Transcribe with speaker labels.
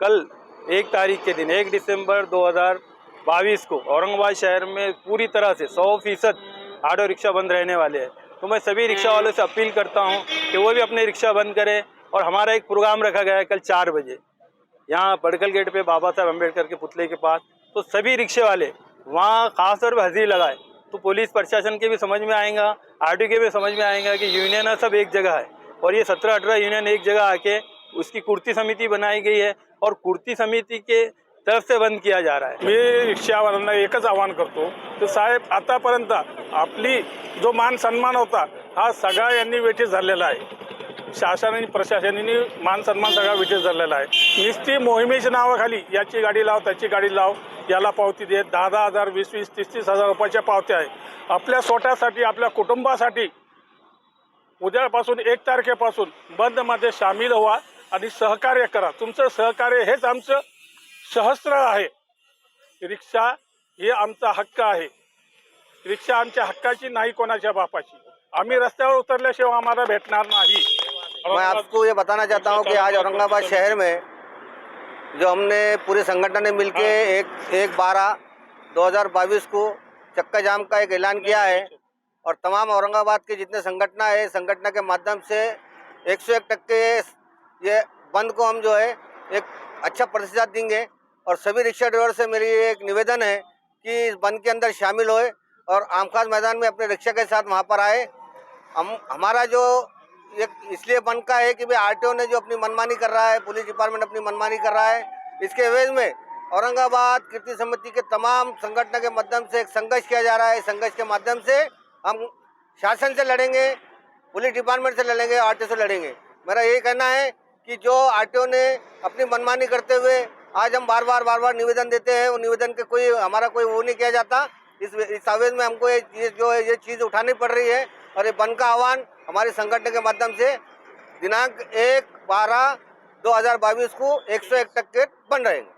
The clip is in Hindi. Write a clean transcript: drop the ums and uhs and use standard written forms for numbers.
Speaker 1: कल 1 तारीख के दिन 1 दिसंबर 2022 को औरंगाबाद शहर में पूरी तरह से 100% ऑटो रिक्शा बंद रहने वाले हैं। तो मैं सभी रिक्शा वालों से अपील करता हूं कि वो भी अपने रिक्शा बंद करें। और हमारा एक प्रोग्राम रखा गया है कल 4 बजे यहाँ बड़कल गेट पे बाबा साहब अम्बेडकर के पुतले के पास। तो सभी रिक्शे वाले वहाँ खास तौर पर हाजिरी लगाए तो पुलिस प्रशासन के भी समझ में आएगा, आरटीओ के भी समझ में आएगा कि यूनियन सब एक जगह है और ये 17-18 यूनियन एक जगह आके उसकी कुर्ती समिति बनाई गई है और कुर्ती समिति के तरफ से बंद किया जा रहा है।
Speaker 2: मी रिक्षावाल्यांना एकच आवाहन करतो की साहेब, आतापर्यंत आपली जो मान सन्मान होता हा सगळा यांनी वेठीस धरलेला आहे। शासन आणि प्रशासनाने मान सन्मान सगळा वेठीस धरलेला आहे। नुसती मोहिमेच्या नावाखाली याची गाडी लाव, त्याची गाडी लाव, याला पावती दे, 10,000, 20,000, 30,000 रुपयाच्या पावत्या आहे। आपल्या स्वतःसाठी, आपल्या कुटुंबासाठी उद्यापासून 1 तारखेपासून बंदमध्ये सामील व्हा आणि सहकार्य करा। तुमचं सहकार्य हेच आमचं सहस्त्र आहे। रिक्षा हे आमचा हक्क आहे। रिक्षा आमच्या हक्काची नाही, कोणाच्या बापाची। आम्ही रस्त्यावर उतरल्याशिवाय आम्हाला भेटणार नाही।
Speaker 3: मैं आपको ये बताना चाहता हूँ कि आज औरंगाबाद शहर में जो हमने पूरे संगठन ने मिलके 1/12/2022 को चक्का जाम का एक ऐलान किया है और तमाम औरंगाबाद के जितने संगठन है, संगठन के माध्यम से 101% ये बंद को हम जो है एक अच्छा प्रतिशत देंगे। और सभी रिक्शा ड्राइवर से मेरी एक निवेदन है कि इस बंद के अंदर शामिल होए और आमखास मैदान में अपने रिक्शा के साथ वहाँ पर आए। हमारा जो एक इसलिए बंद का है कि भाई आरटीओ ने जो अपनी मनमानी कर रहा है, पुलिस डिपार्टमेंट अपनी मनमानी कर रहा है, इसके एवज में औरंगाबाद कीर्ति समिति के तमाम संगठनों के माध्यम से एक संघर्ष किया जा रहा है। संघर्ष के माध्यम से हम शासन से लड़ेंगे, पुलिस डिपार्टमेंट से लड़ेंगे, आरटीओ से लड़ेंगे। मेरा यही कहना है कि जो आरटीओ ने अपनी मनमानी करते हुए आज हम बार बार निवेदन देते हैं, वो निवेदन के कोई हमारा कोई वो नहीं किया जाता। इस आवेदन में हमको ये चीज़ उठानी पड़ रही है और ये बंद का आह्वान हमारे संगठन के माध्यम से दिनांक 1/12/2022 को 101% बंद रहेंगे।